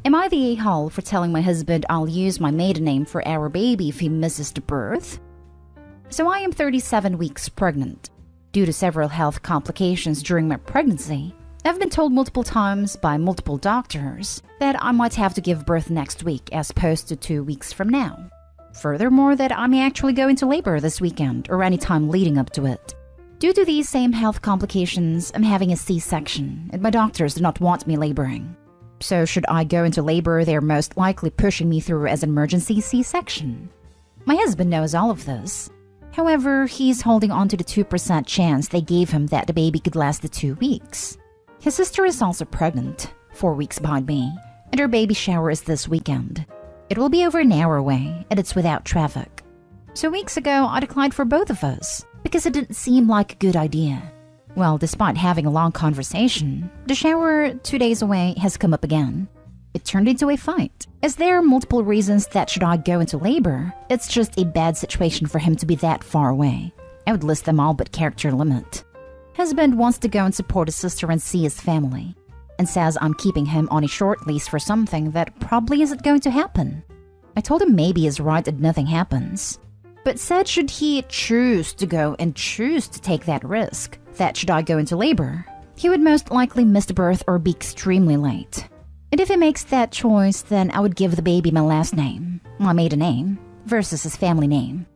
Am I the a-hole for telling my husband I'll use my maiden name for our baby if he misses the birth? So I am 37 weeks pregnant. Due to several health complications during my pregnancy, I've been told multiple times by multiple doctors that I might have to give birth next week as opposed to 2 weeks from now. Furthermore, that I may actually go into labor this weekend or any time leading up to it. Due to these same health complications, I'm having a C-section and my doctors do not want me laboring. So should I go into labor, they're most likely pushing me through as an emergency C-section. My husband knows all of this. However, he's holding on to the 2% chance they gave him that the baby could last the 2 weeks. His sister is also pregnant, 4 weeks behind me, and her baby shower is this weekend. It will be over an hour away, and it's without traffic. So weeks ago, I declined for both of us, because it didn't seem like a good idea. Well, despite having a long conversation, the shower 2 days away has come up again. It turned into a fight, as there are multiple reasons that should I go into labor, it's just a bad situation for him to be that far away. I would list them all but character limit. Husband wants to go and support his sister and see his family, and says I'm keeping him on a short lease for something that probably isn't going to happen. I told him maybe he's right and nothing happens, but said should he choose to go and choose to take that risk, that should I go into labor, he would most likely miss the birth or be extremely late. And if he makes that choice, then I would give the baby my last name, my maiden name, versus his family name.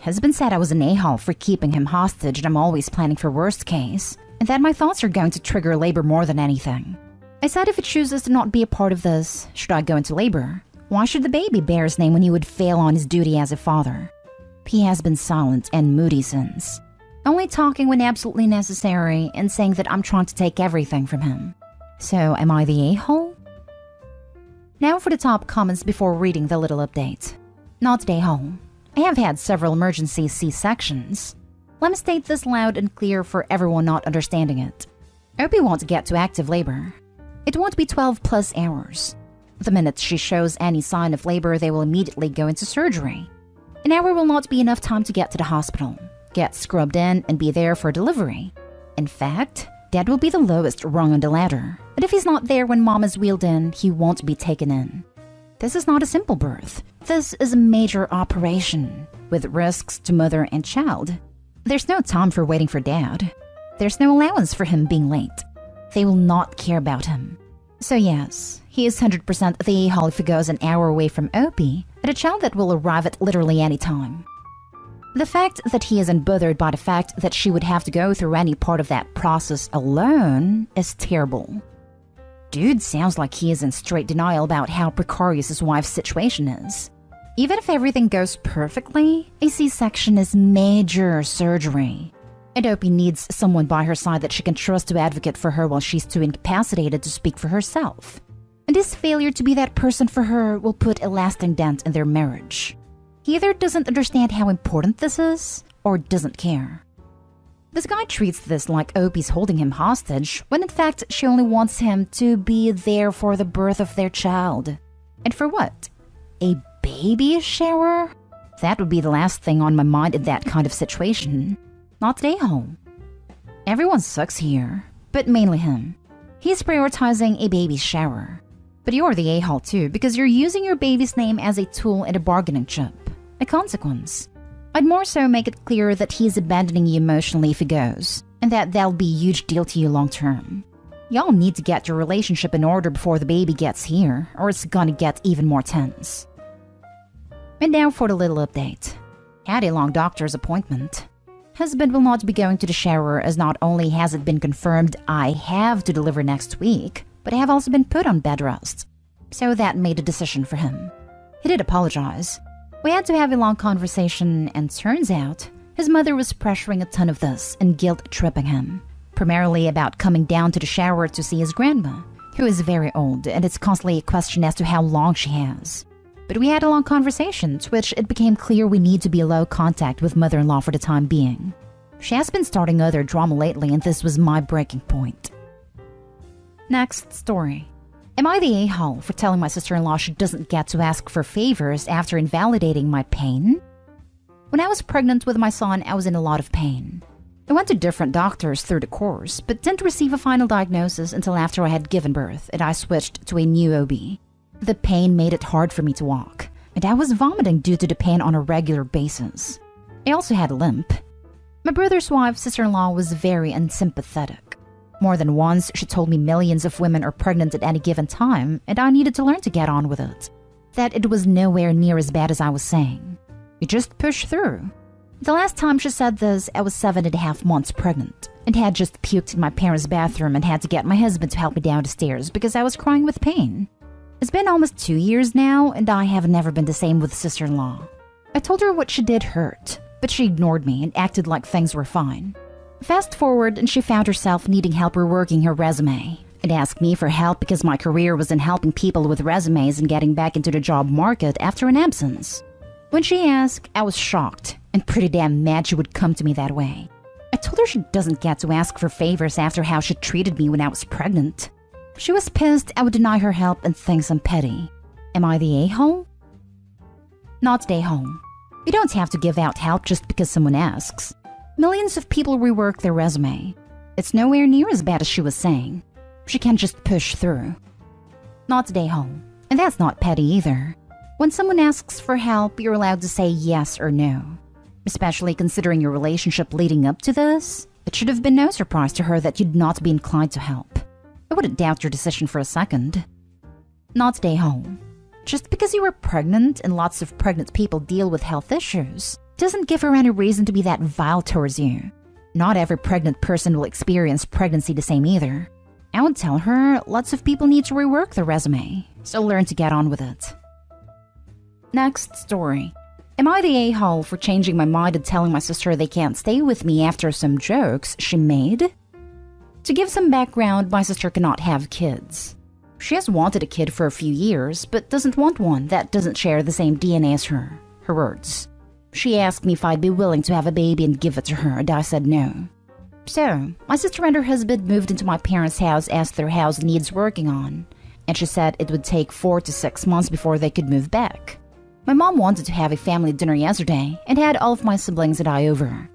Husband said I was an a-hole for keeping him hostage and I'm always planning for worst case, and that my thoughts are going to trigger labor more than anything. I said if he chooses to not be a part of this, should I go into labor, why should the baby bear his name when he would fail on his duty as a father? He has been silent and moody since, only talking when absolutely necessary and saying that I'm trying to take everything from him. So am I the a-hole? Now for the top comments before reading the little update. Not the a-hole. I have had several emergency C-sections. Let me state this loud and clear for everyone not understanding it. Opie won't get to active labor. It won't be 12 plus hours. The minute she shows any sign of labor, they will immediately go into surgery. An hour will not be enough time to get to the hospital, get scrubbed in, and be there for delivery. In fact, Dad will be the lowest rung on the ladder, and if he's not there when Mom is wheeled in, he won't be taken in. This is not a simple birth. This is a major operation, with risks to mother and child. There's no time for waiting for Dad. There's no allowance for him being late. They will not care about him. So yes, he is 100% the a-hole if he goes an hour away from Opie, and a child that will arrive at literally any time. The fact that he isn't bothered by the fact that she would have to go through any part of that process alone is terrible. Dude sounds like he is in straight denial about how precarious his wife's situation is. Even if everything goes perfectly, a C-section is major surgery. And Opie needs someone by her side that she can trust to advocate for her while she's too incapacitated to speak for herself. And his failure to be that person for her will put a lasting dent in their marriage. He either doesn't understand how important this is, or doesn't care. This guy treats this like Opie's holding him hostage, when in fact she only wants him to be there for the birth of their child. And for what? A baby shower? That would be the last thing on my mind in that kind of situation. Not at home. Everyone sucks here, but mainly him. He's prioritizing a baby shower. But you're the a-hole too, because you're using your baby's name as a tool and a bargaining chip. A consequence. I'd more so make it clear that he's abandoning you emotionally if he goes, and that that'll be a huge deal to you long term. Y'all need to get your relationship in order before the baby gets here, or it's gonna get even more tense. And now for the little update. Had a long doctor's appointment. Husband will not be going to the shower, as not only has it been confirmed I have to deliver next week, but I have also been put on bed rest. So that made a decision for him. He did apologize. We had to have a long conversation, and turns out his mother was pressuring a ton of this and guilt-tripping him, primarily about coming down to the shower to see his grandma, who is very old, and it's constantly a question as to how long she has. But we had a long conversation, to which it became clear we need to be low contact with mother-in-law for the time being. She has been starting other drama lately, and this was my breaking point. Next story. Am I the a-hole for telling my sister-in-law she doesn't get to ask for favors after invalidating my pain? When I was pregnant with my son, I was in a lot of pain. I went to different doctors through the course, but didn't receive a final diagnosis until after I had given birth, and I switched to a new OB. The pain made it hard for me to walk, and I was vomiting due to the pain on a regular basis. I also had a limp. My brother's wife's sister-in-law was very unsympathetic. More than once, she told me millions of women are pregnant at any given time, and I needed to learn to get on with it. That it was nowhere near as bad as I was saying. You just push through. The last time she said this, I was 7.5 months pregnant, and had just puked in my parents' bathroom and had to get my husband to help me down the stairs because I was crying with pain. It's been almost 2 years now, and I have never been the same with sister-in-law. I told her what she did hurt, but she ignored me and acted like things were fine. Fast forward, and she found herself needing help reworking her resume, and asked me for help because my career was in helping people with resumes and getting back into the job market after an absence. When she asked, I was shocked and pretty damn mad she would come to me that way. I told her she doesn't get to ask for favors after how she treated me when I was pregnant. She was pissed I would deny her help and thinks I'm petty. Am I the a-hole? Not the a-hole. You don't have to give out help just because someone asks. Millions of people rework their resume. It's nowhere near as bad as she was saying. She can't just push through. Not the a-hole. And that's not petty either. When someone asks for help, you're allowed to say yes or no. Especially considering your relationship leading up to this, it should have been no surprise to her that you'd not be inclined to help. I wouldn't doubt your decision for a second. Not the a-hole. Just because you were pregnant and lots of pregnant people deal with health issues doesn't give her any reason to be that vile towards you. Not every pregnant person will experience pregnancy the same either. I would tell her lots of people need to rework their resume, so learn to get on with it. Next story. Am I the a-hole for changing my mind and telling my sister they can't stay with me after some jokes she made? To give some background, my sister cannot have kids. She has wanted a kid for a few years, but doesn't want one that doesn't share the same DNA as her. Her words. She asked me if I'd be willing to have a baby and give it to her, and I said no. So, my sister and her husband moved into my parents' house as their house needs working on, and she said it would take 4 to 6 months before they could move back. My mom wanted to have a family dinner yesterday and had all of my siblings and I over.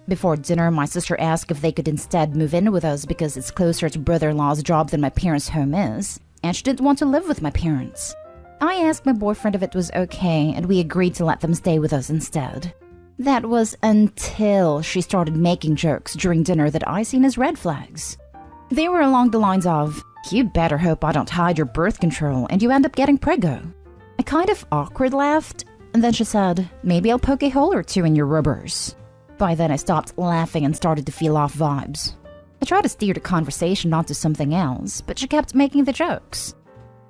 Before dinner, my sister asked if they could instead move in with us because it's closer to brother-in-law's job than my parents' home is, and she didn't want to live with my parents. I asked my boyfriend if it was okay, and we agreed to let them stay with us instead. That was until she started making jokes during dinner that I seen as red flags. They were along the lines of, "You better hope I don't hide your birth control and you end up getting preggo." I kind of awkward laughed, and then she said, "Maybe I'll poke a hole or two in your rubbers." By then I stopped laughing and started to feel off vibes. I tried to steer the conversation onto something else, but she kept making the jokes.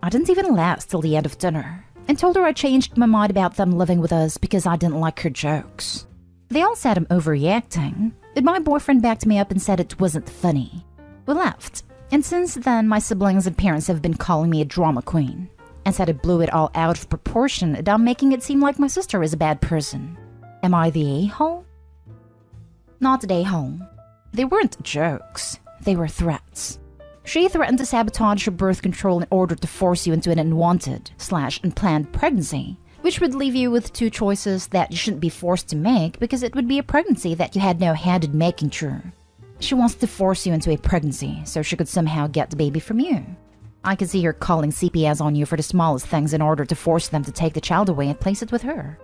I didn't even last till the end of dinner, and told her I changed my mind about them living with us because I didn't like her jokes. They all said I'm overreacting, but my boyfriend backed me up and said it wasn't funny. We left, and since then my siblings and parents have been calling me a drama queen, and said I blew it all out of proportion and I'm making it seem like my sister is a bad person. Am I the a-hole? Not the a-hole. They weren't jokes, they were threats. She threatened to sabotage your birth control in order to force you into an unwanted/unplanned pregnancy, which would leave you with 2 choices that you shouldn't be forced to make because it would be a pregnancy that you had no hand in making true. She wants to force you into a pregnancy so she could somehow get the baby from you. I could see her calling CPS on you for the smallest things in order to force them to take the child away and place it with her.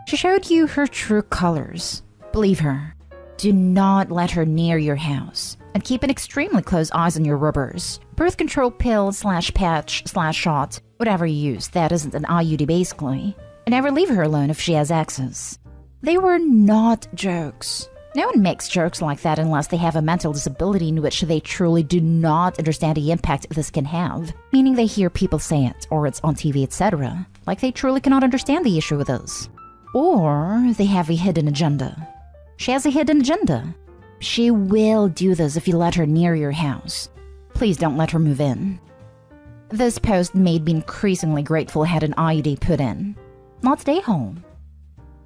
She showed you her true colors. Believe her. Do not let her near your house. And keep an extremely close eyes on your rubbers. Birth control pill/patch/shot, whatever you use that isn't an IUD basically. And never leave her alone if she has access. They were not jokes. No one makes jokes like that unless they have a mental disability in which they truly do not understand the impact this can have. Meaning they hear people say it, or it's on TV, etc. Like they truly cannot understand the issue with us. Or they have a hidden agenda. She has a hidden agenda. She will do this if you let her near your house. Please don't let her move in. This post made me increasingly grateful I had an IUD put in. Not stay home.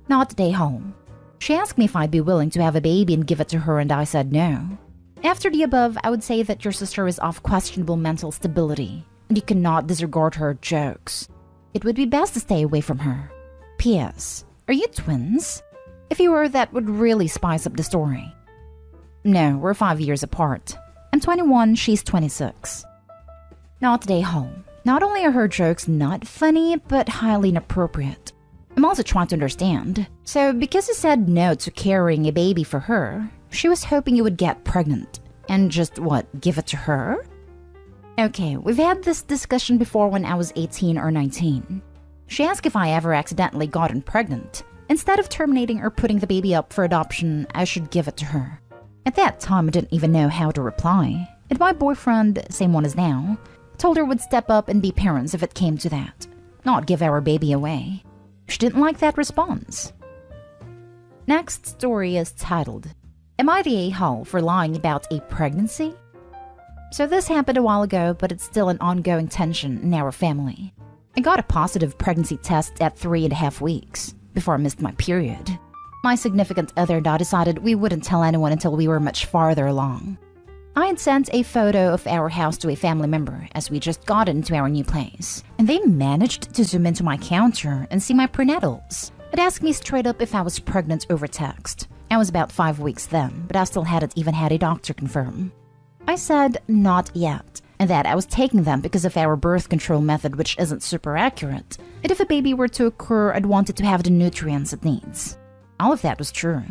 Not stay home. She asked me if I'd be willing to have a baby and give it to her, and I said no. After the above, I would say that your sister is of questionable mental stability, and you cannot disregard her jokes. It would be best to stay away from her. P.S. Are you twins? If you were, that would really spice up the story. No, we're 5 years apart. I'm 21, she's 26. Not stay home. Not only are her jokes not funny, but highly inappropriate. I'm also trying to understand. So because he said no to carrying a baby for her, she was hoping you would get pregnant. And just what, give it to her? Okay, we've had this discussion before when I was 18 or 19. She asked if I ever accidentally gotten pregnant. Instead of terminating or putting the baby up for adoption, I should give it to her. At that time, I didn't even know how to reply. And my boyfriend, same one as now, told her would step up and be parents if it came to that, not give our baby away. She didn't like that response. Next story is titled, Am I the a-hole for lying about a pregnancy? So this happened a while ago, but it's still an ongoing tension in our family. I got a positive pregnancy test at 3.5 weeks, before I missed my period. My significant other and I decided we wouldn't tell anyone until we were much farther along. I had sent a photo of our house to a family member as we just got into our new place, and they managed to zoom into my counter and see my prenatals. It asked me straight up if I was pregnant over text. I was about 5 weeks then, but I still hadn't even had a doctor confirm. I said not yet, and that I was taking them because of our birth control method, which isn't super accurate, and if a baby were to occur, I'd want it to have the nutrients it needs. All of that was true.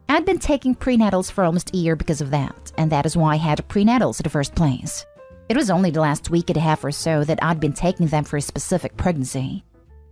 I'd been taking prenatals for almost a year because of that, and that is why I had prenatals in the first place. It was only the last week and a half or so that I'd been taking them for a specific pregnancy.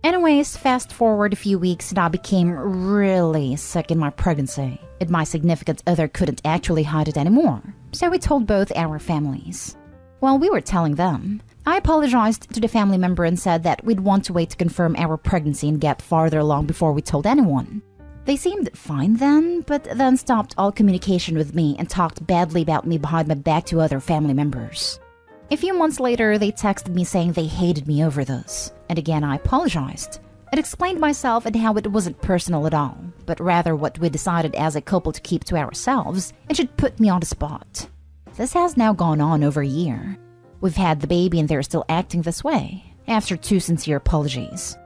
Anyways, fast forward a few weeks and I became really sick in my pregnancy, and my significant other couldn't actually hide it anymore, so we told both our families. While we were telling them, I apologized to the family member and said that we'd want to wait to confirm our pregnancy and get farther along before we told anyone. They seemed fine then, but then stopped all communication with me and talked badly about me behind my back to other family members. A few months later, they texted me saying they hated me over this, and again I apologized. I explained myself and how it wasn't personal at all, but rather what we decided as a couple to keep to ourselves and should put me on the spot. This has now gone on over a year. We've had the baby and they're still acting this way, after 2 sincere apologies.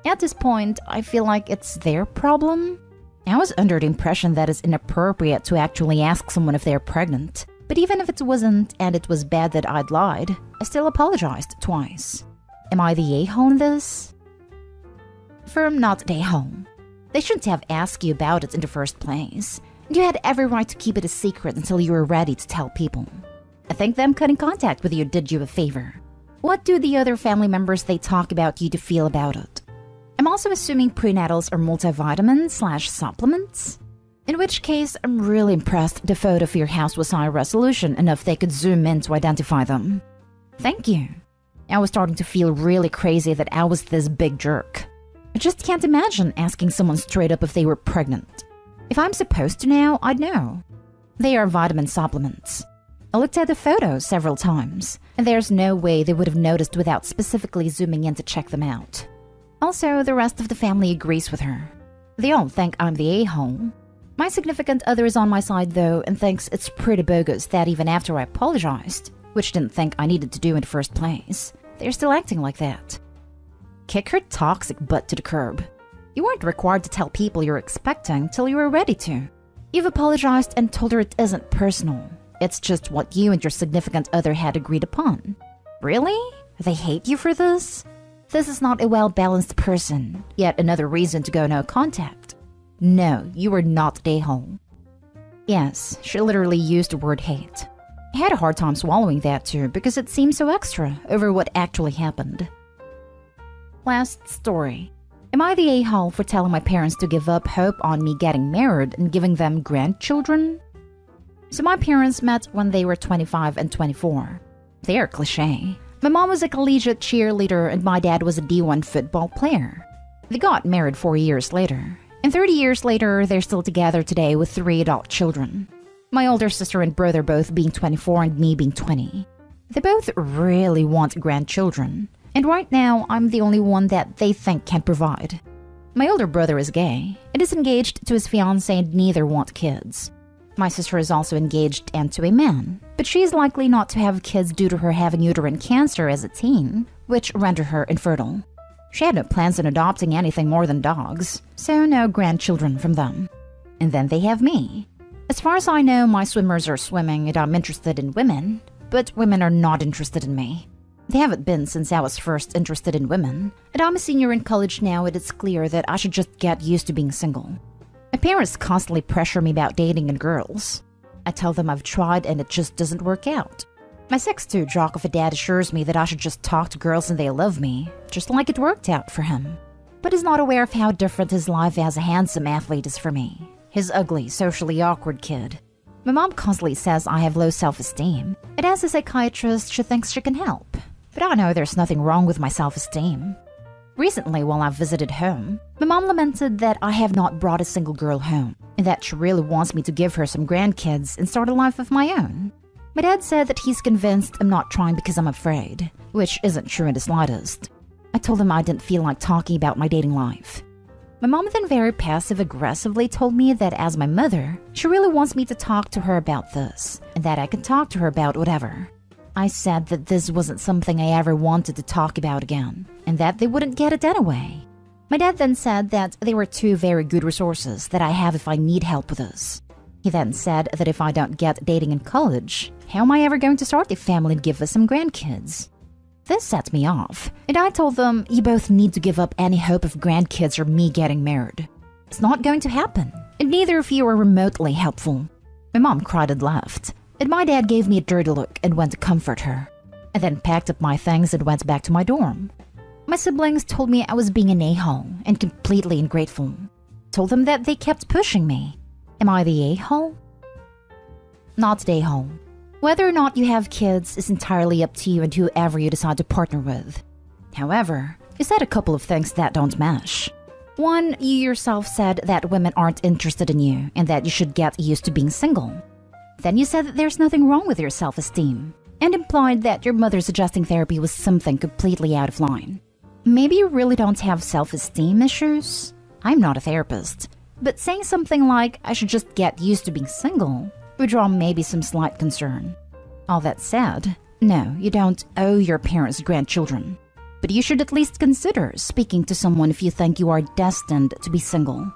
At this point, I feel like it's their problem. I was under the impression that it's inappropriate to actually ask someone if they're pregnant. But even if it wasn't, and it was bad that I'd lied, I still apologized twice. Am I the a-hole in this? Firm not the a-hole. They shouldn't have asked you about it in the first place. You had every right to keep it a secret until you were ready to tell people. I think them cutting contact with you did you a favor. What do the other family members they talk about you to feel about it? I'm also assuming prenatals are multivitamins/supplements? In which case, I'm really impressed the photo of your house was high resolution enough they could zoom in to identify them. Thank you. I was starting to feel really crazy that I was this big jerk. I just can't imagine asking someone straight up if they were pregnant. If I'm supposed to now, I'd know. They are vitamin supplements. I looked at the photos several times, and there's no way they would have noticed without specifically zooming in to check them out. Also, the rest of the family agrees with her. They all think I'm the a-hole. My significant other is on my side though and thinks it's pretty bogus that even after I apologized, which didn't think I needed to do in the first place, they're still acting like that. Kick her toxic butt to the curb. You weren't required to tell people you're expecting till you were ready to. You've apologized and told her it isn't personal. It's just what you and your significant other had agreed upon. Really? They hate you for this? This is not a well-balanced person. Yet another reason to go no contact. No, you were not the a-hole. Yes, she literally used the word hate. I had a hard time swallowing that too because it seemed so extra over what actually happened. Last story. Am I the a-hole for telling my parents to give up hope on me getting married and giving them grandchildren? So my parents met when they were 25 and 24. They are cliché. My mom was a collegiate cheerleader and my dad was a D1 football player. They got married 4 years later. And 30 years later, they're still together today with 3 adult children. My older sister and brother both being 24 and me being 20. They both really want grandchildren. And right now, I'm the only one that they think can provide. My older brother is gay and is engaged to his fiancée and neither want kids. My sister is also engaged and to a man, but she is likely not to have kids due to her having uterine cancer as a teen, which rendered her infertile. She had no plans on adopting anything more than dogs, so no grandchildren from them. And then they have me. As far as I know, my swimmers are swimming and I'm interested in women, but women are not interested in me. They haven't been since I was first interested in women, and I'm a senior in college now, and it's clear that I should just get used to being single. My parents constantly pressure me about dating and girls. I tell them I've tried and it just doesn't work out. My 6'2" jock of a dad assures me that I should just talk to girls and they love me, just like it worked out for him. But he's not aware of how different his life as a handsome athlete is for me. His ugly, socially awkward kid. My mom constantly says I have low self-esteem, and as a psychiatrist, she thinks she can help. But I know there's nothing wrong with my self-esteem. Recently, while I've visited home, my mom lamented that I have not brought a single girl home, and that she really wants me to give her some grandkids and start a life of my own. My dad said that he's convinced I'm not trying because I'm afraid, which isn't true in the slightest. I told him I didn't feel like talking about my dating life. My mom then very passive-aggressively told me that as my mother, she really wants me to talk to her about this, and that I can talk to her about whatever. I said that this wasn't something I ever wanted to talk about again, and that they wouldn't get it anyway. My dad then said that they were two very good resources that I have if I need help with this. He then said that if I don't get dating in college, how am I ever going to start a family and give us some grandkids? This set me off, and I told them, you both need to give up any hope of grandkids or me getting married. It's not going to happen, and neither of you are remotely helpful. My mom cried and left, and my dad gave me a dirty look and went to comfort her. I then packed up my things and went back to my dorm. My siblings told me I was being an a-hole and completely ungrateful. Told them that they kept pushing me. Am I the a-hole? Not the a-hole. Whether or not you have kids is entirely up to you and whoever you decide to partner with. However, you said a couple of things that don't mesh. One, you yourself said that women aren't interested in you and that you should get used to being single. Then you said that there's nothing wrong with your self-esteem, and implied that your mother suggesting therapy was something completely out of line. Maybe you really don't have self-esteem issues? I'm not a therapist, but saying something like, I should just get used to being single, would draw maybe some slight concern. All that said, no, you don't owe your parents grandchildren, but you should at least consider speaking to someone if you think you are destined to be single.